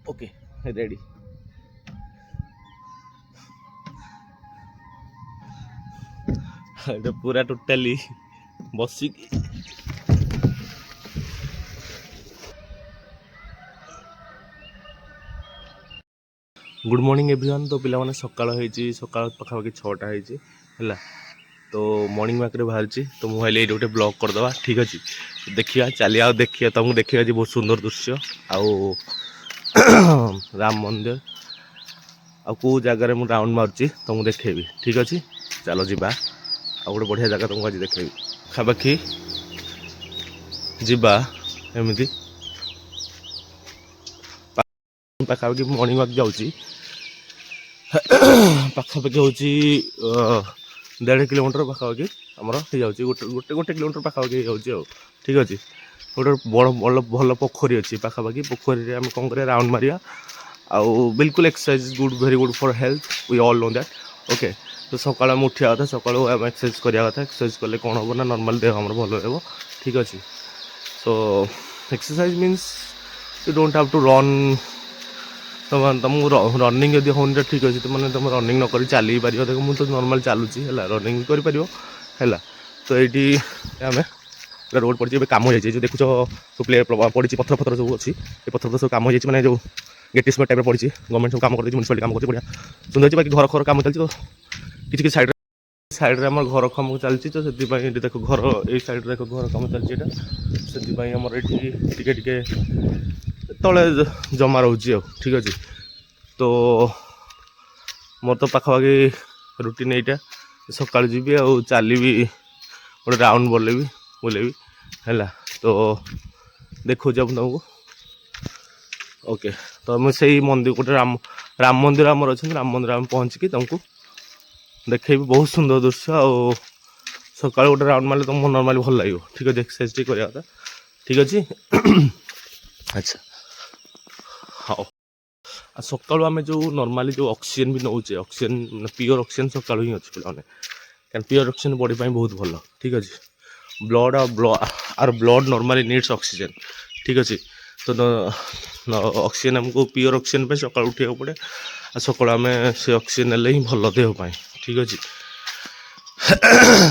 Okay ready. पूरा totally बसिक good morning everyone. तो पिला माने सकाळ होईची सकाळ पाखापाखि 6टा होईची हैला। तो मॉर्निंग वॉक रे बाहर तो मुझे ये गोटे ब्लॉग करदे ठीक अच्छे। देखिया चलिए देखिए तुमको देखिए आज बहुत सुंदर दृश्य आउ राम मंदिर आ कौ जगार मुझे राउंड मार्ची तुमको देखेबी ठीक अच्छे। चलो जीवा आ गोटे बढ़िया जगह तुमको आज देखेबी पाखापाखि जीवा एमती पाखापाखि मॉर्निंग वॉक जाऊँगी पाखापाखि हूँ 1.5 किलोमीटर पाखापाखि आमर हो जाऊँगी गोटे किलोमीटर पाखापाखि हो ठीक अच्छे। गोटे बड़ बड़ भल पोखरी अच्छी पाखापाखि पोखरी आम कौन कर राउंड मारिया आउ बिल्कुल exercise good very good for health we all know that okay. तो सकाल आम उठा कथा सकाल आम एक्सरसाइज करा कथा एक्सरसाइज कले कौन हम ना नॉर्मल देह आम भल रहा ठीक अच्छे। So exercise means you don't have to run तुमको रनिंग जब होनी तो ठीक अच्छे। तो मैंने तुम रनिंग नक चली पार देख मुझे तो नॉर्मल चलुची है रनिंग कर तो ये आम रोड पड़ी कम हो जाए जो देखुच सब प्ले पड़ी पथर फथर सब अच्छी पथर फथर सब कम हो जाए मैंने जो गेटिसमेंट टाइप पड़ी गवर्नमेंट सब कम कर म्यूनिसिपालिटी कम कर बढ़िया सुंदर अच्छे। बाकी घर खर कम चलती तो किसी साइड साइड में घर कम चलती तो से देख घर ये साइड देख घर कम चलती से आमर ये तले जमा रोचे ठीक अच्छे। तो मोर तो पाखापाखि रुटीन यहीटा सकाल जी चली गोटे राउंड बुलेबी है। तो देखो जब तुमको ओके। तो मुझे से मंदिर गोटे राम मंदिर आमर अच्छे राम मंदिर आम पहुँचिकी तुमको देखेबी बहुत सुंदर दृश्य आ सकाल गोटे राउंड मारे तुमको नॉर्मली भल लगे ठीक अच्छे। एक्सरसाइज टी करा ठीक अच्छे। अच्छा हाँ सकालू आम जो नॉर्मली जो ऑक्सीजन भी नौचे ऑक्सीजन प्योर ऑक्सीजन सकालू ही अच्छे पे क्या प्योर ऑक्सीजन बॉडी ପାଇଁ बहुत भल ठीक अच्छे। ब्लड और ब्लड नॉर्मली नीड्स ऑक्सीजन ठीक अच्छे। तो ऑक्सीजन हमको प्योर ऑक्सीजन पे सकाल उठा पड़े सकाल आम से ऑक्सीजन नेले ही भल देह ठीक अच्छे।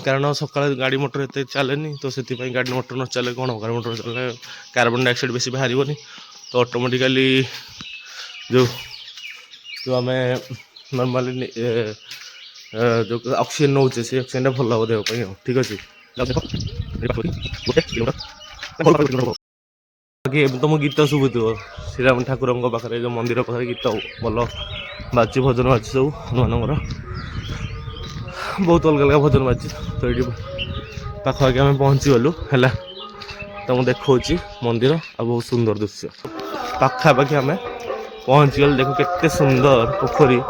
कारण सकाल गाड़ी मोटर एत चले तो से गाड़ी मोटर न चले कौन गाड़ी मोटर चले कार्बन डाइऑक्साइड बेसी बाहर तो ऑटोमेटिकली जो जो आम नॉर्मली जो ऑक्सीजन नौचे से ऑक्सीजन भल हम देह ठीक अच्छे। बाकी तुम गीत शुभुव श्रीराम ठाकुर पाखे जो मंदिर पाखे गीत भल बाजी भजन बाजी सब हनुमान बहुत अलग अलग भजन बाजी। तो ये पाखापाखि आम पहुँची गलु है तुमको देखा मंदिर आ बहुत सुंदर दृश्य पाखापाखि आम पहुँची गल। देखो केते सुंदर पोखरी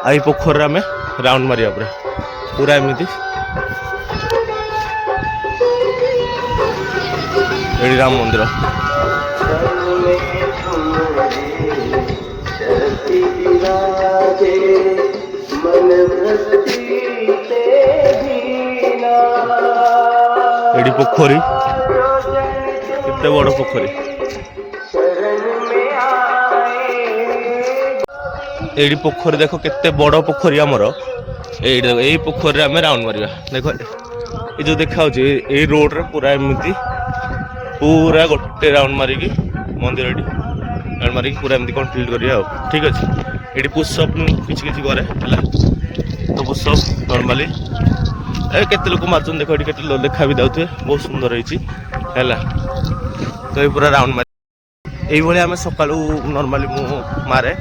आई पोखर आम राउंड मारिया पूरा एमती ये राम मंदिर ये पोखरी केते बड़ पोखरी ये पोखरी देख केते बड़ पोखरी आमर यही पोखरी आम राउंड मारिया देख ये जो देखा ये रोड रे पूरा एमती पूरा गोटे राउंड मारिकी मंदिर राउंड मारिकी पूरा एमती कंप्लीट करिया ठीक अच्छे। ये पुशअप किसी करे तो पुशअप नॉर्मली केते लोक मार्चन देख ये देखा भी दाऊे बहुत सुंदर है। तो ये पूरा राउंड मार ये आम सकालू नॉर्मली मु मारे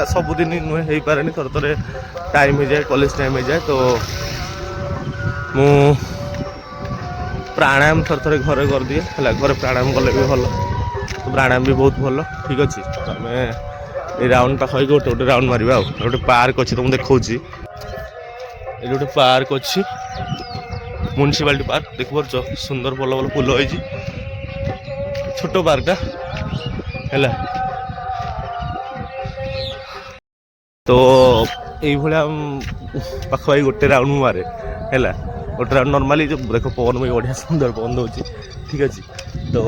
सबुदिन नुहे हो पारे थोड़े थोड़े टाइम हो जाए कॉलेज टाइम हो जाए तो मु प्राणायाम थोड़े थोड़े घरे कर दिए है घर प्राणायाम कले भी भल तो प्राणायाम भी बहुत भल ठीक अच्छे। तो आम ये राउंड पाखापाखि गोटे गोटे राउंड मारा गोटे पार्क अच्छे तुमको देखा ये गोटे पार्क अच्छी म्यूनिसिपालिटी पार्क देख पार सुंदर भल भल फुल हो छोट पार्कटा है। तो ये पाखापाखि गोटे राउंड मारे है गोटे राउंड नॉर्मली जो देख पवन भी बढ़िया सुंदर पवन दूसरी ठीक अच्छे। तो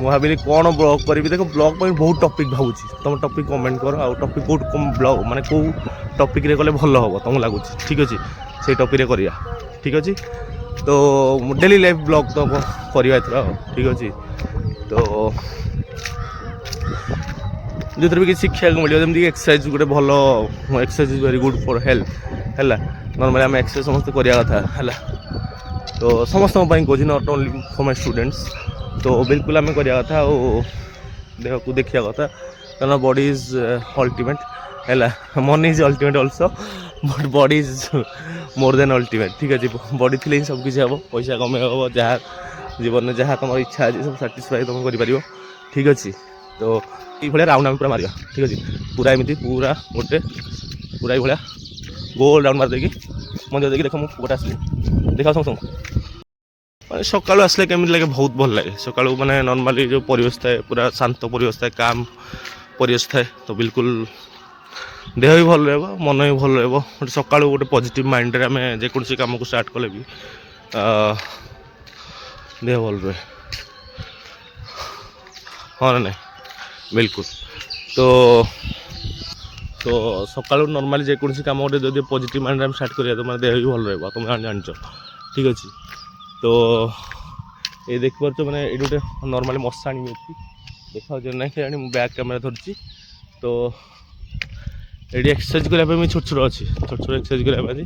भाविली कौन ब्लॉग करी देख ब्लॉग पर बहुत टॉपिक भावुची तुम टॉपिक कमेंट कर आ टॉपिक कौट ब्लॉग माने कौ टॉपिक रे कले भल हम तुमको लगुच ठीक अच्छे से टॉपिक रे करिया ठीक अच्छे तो डेली लाइफ ब्लॉग तो करवा ठीक अच्छे तो जो भी किसी शिक्षा को मिले जमीक एक्सरसाइज गोटे भल exercise is very good for health है नॉर्मली आम एक्सरसाइज समस्त करिया कथा है तो समस्त कहूँ not only for my students तो बिल्कुल आम करिया कथा और देह को देखिया कथा कारण बॉडी इज अल्टीमेट है मन is ultimate also but body is more than ultimate ठीक अच्छे बॉडी थी सब किसी हम पैसा कमे हम जहाँ जीवन में जहाँ तुम इच्छा अच्छे सब साटिस्फाई तुम कर ठीक अच्छे तो ये राउंड आम पूरा मारिया ठीक अच्छे पूरा एमती पूरा गोटे पूरा ये गोल राउंड मार देगी मंदिर देखिए देख मुझे आसली देखा समस्त मैं सकालू आसले केमी लगे बहुत भल लगे सकालू मैंने नॉर्मली जो परिवेश थाए पूरा शांत परिवेश थाए काम परिवेश थाए तो बिल्कुल देह भी भल रहा मन भी भल रहा सकालू गोटे पॉजिटिव माइंड रे आम जेकोसी कम को स्टार्ट कले भी देह भल रहे हाँ ना नहीं बिल्कुल तो तो सकालू नॉर्मली जेकोसी कम गोटे जो पॉजिटिव माइंड रे स्टार्ट करिया तो देह भी भल रहा तुम जान ठीक अच्छे तो ये देख पार मैंने ये गोटे नॉर्मली मशाणी अच्छी देखा ना क्या बैक कैमेरा धरती तो ये एक्सरसाइज करने छोट छोट अच्छी छोट छोट एक्सरसाइज करने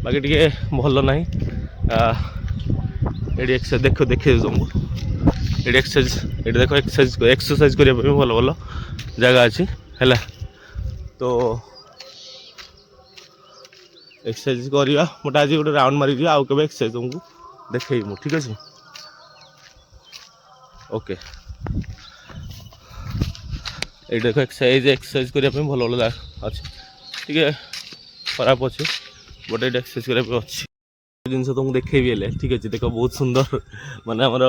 बाकी टे भल ना ये एक्सरसाइज देख देखे तुमको ये एक्सरसाइज ये देख एक्सरसाइज करने भल भल जगह अच्छी है तो एक्सरसाइज करवा मोटा आज गोटे राउंड मारी आउ के एक्सरसाइज तुमको देखे ठीक अच्छे ओके ये देख एक्सरसाइज करने भल भल अच्छे टे खराब अच्छे बट ये एक्सरसाइज करने अच्छी जिन तुमको देखेबी हेल्ले ठीक अच्छे देख बहुत सुंदर माने आमर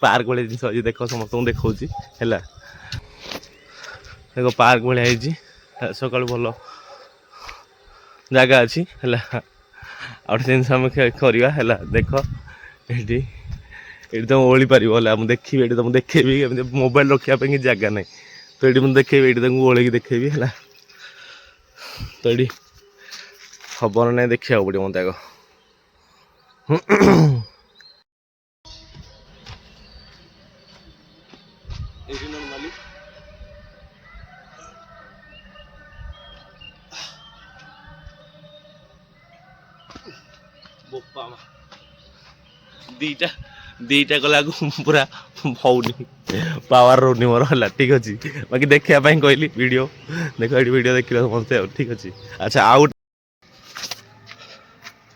पार्क भाई जिन अच्छी देख समस्त देखा है देख पार्क भाई सकाल भल जगह अच्छी है आउ जिन आम करवा है देख ये तुम ओली पार मुझे देखी ये तुम देखेबी मोबाइल रखापी जगह ना तो ये मुझे देखेबी ये तुमको ओलिकी देखेबी है तो ये खबर ना देखा पड़ो मत आग नॉर्मली दीटा दीटा कला पूरा भौनी पावर रोनी मोर है ठीक अच्छे बाकी देखापी कहली वीडियो देख ये वीडियो देख समझते ठीक अच्छे अच्छा आउ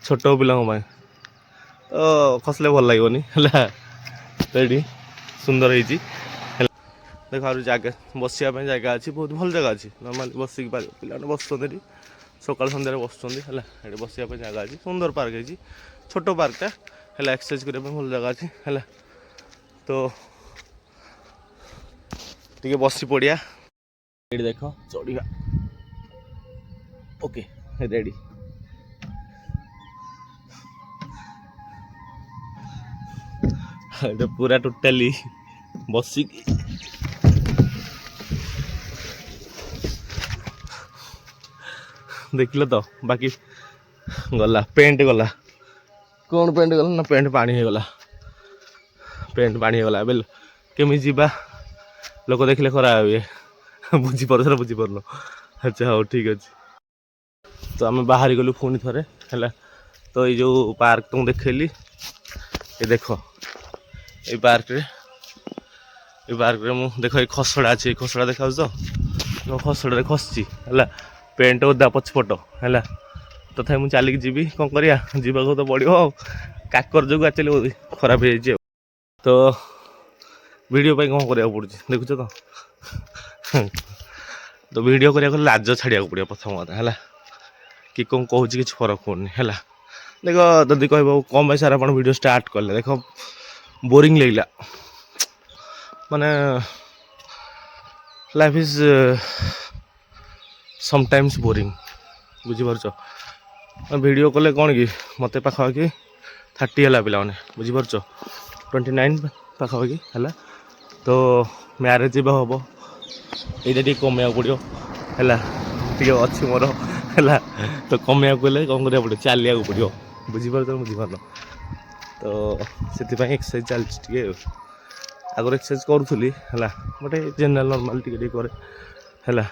छोट पिला तो खसले भल लगनी है तो ये सुंदर है देख जगह बसापी जगह अच्छी बहुत भल जगह अच्छी नॉर्मली बसिक पार पे बस सकाल सन्धार बस ये बसापी जगह अच्छी सुंदर पार्क है छोट पार्कटा है एक्सरसाइज करने भल जगह अच्छी है तो टे बसी पड़िया ये देख चढ़ा ओके रेडी पूरा टोटाली बसिक देखल तो बाकी गला पेंट गला कौन पेंट गला ना पेंट पानी हो गला पेंट पानी हो गला बेल केमी जीवा लोक देखले खराब हुए बुझीपार बुझीपार अच्छा हाँ ठीक अच्छे तो आम बाहर गलु पुणी थे है तो ये जो पार्क तुम देखली ये देख ये पार्क रे मुझे देख ये खसड़ा अच्छे खसड़ा देखा तो खसड़ा खसची है पेंट ओदा पछपट है तथा मुझे चलिक जी कौन करा जावाक तो पड़ो काकर जो एक्चुअली खराब हो तो वीडियो कौन करा पड़े देखुच तो तो वीडियो करा लाज छाड़ा पड़ो प्रथम कथा है कि कौन कहूँ कि फरक पड़नी है देख जदि कह कम पैसा आप वीडियो स्टार्ट कले देख बोरिंग लगला माने लाइफ इज समटाइम्स बोरिंग बुझीपार वीडियो कले कौन कि मत पाखापाखि 30 है पे बुझीपार 29 पाखापाखि है तो ମ୍ୟାରେଜ୍ ଏବେ ହେବ, ଏଇଟା ଟିକେ କମେଇବାକୁ ପଡ଼ିବ ହେଲା, ଟିକେ ଅଛି ମୋର ହେଲା। ତ କମେଇବାକୁ ହେଲେ କ'ଣ କରିବାକୁ ପଡ଼ିବ, ଚାଲିବାକୁ ପଡ଼ିବ, ବୁଝିପାରୁଛ ବୁଝିପାରୁନ। ତ ସେଥିପାଇଁ ଏକ୍ସରସାଇଜ୍ ଚାଲିଛି ଟିକେ। ଆଗରୁ ଏକ୍ସରସାଇଜ୍ କରୁଥିଲି ହେଲା, ଗୋଟେ ଜେନେରାଲ୍ ନର୍ମାଲ୍ ଟିକେ ଟିକେ କରେ ହେଲା।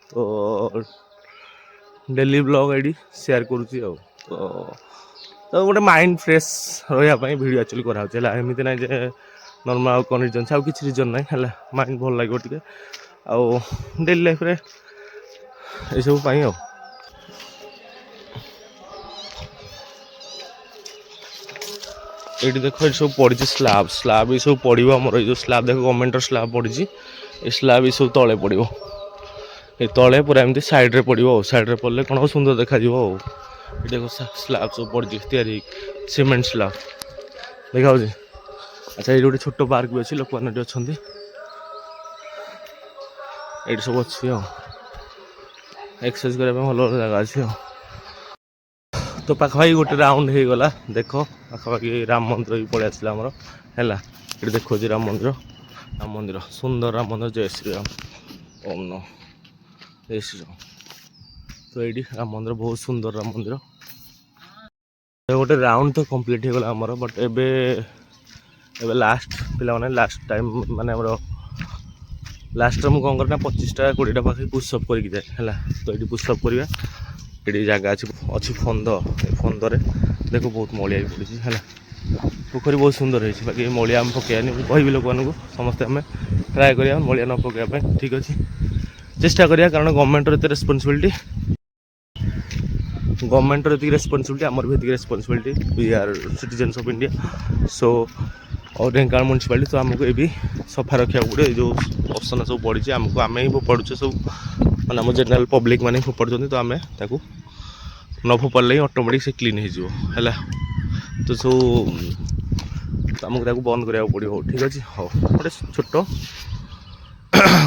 ତ ଡେଲି ବ୍ଲଗ୍ ଏଇଠି ସେୟାର କରୁଛି ଆଉ। ତ ଗୋଟେ ମାଇଣ୍ଡ ଫ୍ରେଶ୍ ରହିବା ପାଇଁ ଭିଡ଼ିଓ ଆକ୍ଚୁଆଲି କରାହେଉଛି ହେଲା। ଏମିତି ନାହିଁ ଯେ ନର୍ମାଲ୍ ଆଉ କ'ଣ ରିଜନ୍, ଆଉ କିଛି ରିଜନ୍ ନାହିଁ ହେଲା। ମାଇଣ୍ଡ ଭଲ ଲାଗିବ ଟିକେ, ଆଉ ଡେଲି ଲାଇଫ୍ରେ ଏସବୁ ପାଇଁ ଆଉ। ଏଇଠି ଦେଖ, ଏଠି ସବୁ ପଡ଼ିଛି ସ୍ଲାବ୍ ଏ ସବୁ ପଡ଼ିବ ଆମର। ଏଇ ଯେଉଁ ସ୍ଲାବ୍ ଦେଖ, ଗଭର୍ଣ୍ଣମେଣ୍ଟର ସ୍ଲାବ୍ ପଡ଼ିଛି, ଏ ସ୍ଲାବ୍ ଏ ସବୁ ତଳେ ପଡ଼ିବ। ଏ ତଳେ ପୁରା ଏମିତି ସାଇଡ଼୍ରେ ପଡ଼ିବ ଆଉ। ସାଇଡ଼୍ରେ ପଡ଼ିଲେ କ'ଣ ସୁନ୍ଦର ଦେଖାଯିବ ଆଉ। ଏଠି ଦେଖ ସ୍ଲାବ୍ ସବୁ ପଡ଼ିଛି ତିଆରି ହେଇକି, ସିମେଣ୍ଟ ସ୍ଲାବ୍ ଦେଖାଯାଉଛି। ଆଚ୍ଛା, ଏଇଠି ଗୋଟେ ଛୋଟ ପାର୍କ ବି ଅଛି, ଲୋକମାନେ ଏଠି ଅଛନ୍ତି। ଏଇଠି ସବୁ ଅଛି ଆଉ, ଏକ୍ସରସାଇଜ୍ କରିବା ପାଇଁ ଭଲ ଭଲ ଜାଗା ଅଛି ଆଉ। ତ ପାଖାପାଖି ଗୋଟେ ରାଉଣ୍ଡ ହେଇଗଲା। ଦେଖ ପାଖାପାଖି ରାମ ମନ୍ଦିର ବି ପଳେଇ ଆସିଲା ଆମର ହେଲା। ଏଠି ଦେଖାଉଛି ରାମ ମନ୍ଦିର ସୁନ୍ଦର ରାମ ମନ୍ଦିର। ଜୟ ଶ୍ରୀରାମ, ଓମ୍ ନମଃ ଜୟ ଶ୍ରୀରାମ। ତ ଏଇଠି ରାମ ମନ୍ଦିର, ବହୁତ ସୁନ୍ଦର ରାମ ମନ୍ଦିର। ଗୋଟେ ରାଉଣ୍ଡ ତ କମ୍ପ୍ଲିଟ୍ ହେଇଗଲା ଆମର, ବଟ୍ ଏବେ ଲାଷ୍ଟ ପିଲାମାନେ ଲାଷ୍ଟ ଟାଇମ୍ ମାନେ ଆମର ଲାଷ୍ଟରେ ମୁଁ କ'ଣ କରେ ନା 25ଟା 20ଟା ପାଖରେ ପୁଷଅପ୍ କରିକି ଯାଏ ହେଲା। ତ ଏଇଠି ପୁଷଅପ୍ କରିବା, ଏଠି ଜାଗା ଅଛି ଫନ୍ଦ। ଏ ଫନ୍ଦରେ ଦେଖ ବହୁତ ମଳିଆ ବି ପଡ଼ିଛି ହେଲା। ପୋଖରୀ ବହୁତ ସୁନ୍ଦର ହେଇଛି, ବାକି ମଳିଆ ଆମେ ପକାଇବାନି। ମୁଁ କହିବି ଲୋକମାନଙ୍କୁ, ସମସ୍ତେ ଆମେ ଟ୍ରାଏ କରିବା ମଳିଆ ନ ପକାଇବା ପାଇଁ, ଠିକ୍ ଅଛି। ଚେଷ୍ଟା କରିବା, କାରଣ ଗଭର୍ଣ୍ଣମେଣ୍ଟର ଏତେ ରେସ୍ପନ୍ସିବିଲିଟି, ଆମର ବି ଏତିକି responsibility. We are citizens of India. So और ढेंकानाल म्यूनिसिपालिटी, तो आमको ये भी सफा रखा पड़े। जो असन सब पड़ी आमको, आम ही फोपाड़ुचे सब, मैंने आम जेनराल पब्लिक मैंने फोपाड़ुं। तो आम ताकू न फोपाड़े ही ऑटोमेटिक से क्लीन हो। तो सब आमको बंद कराया पड़ो, ठीक अच्छे। हाँ, गोटे छोट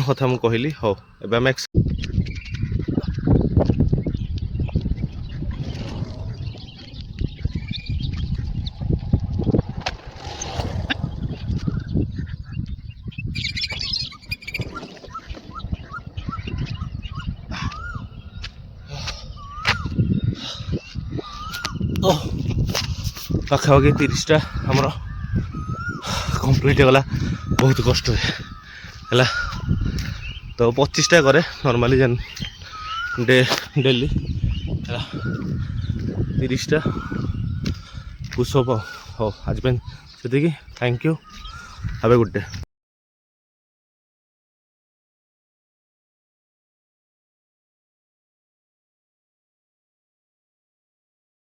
कथा मुझे कहली। हाँ, एवं आम पाखापाखि 30टा आमर कंप्लीट होगा, बहुत कष्ट है। तो 25टा करे नॉर्मली जेन डेली 30टा पुशअप। हाँ, आज से thank you, have a good day.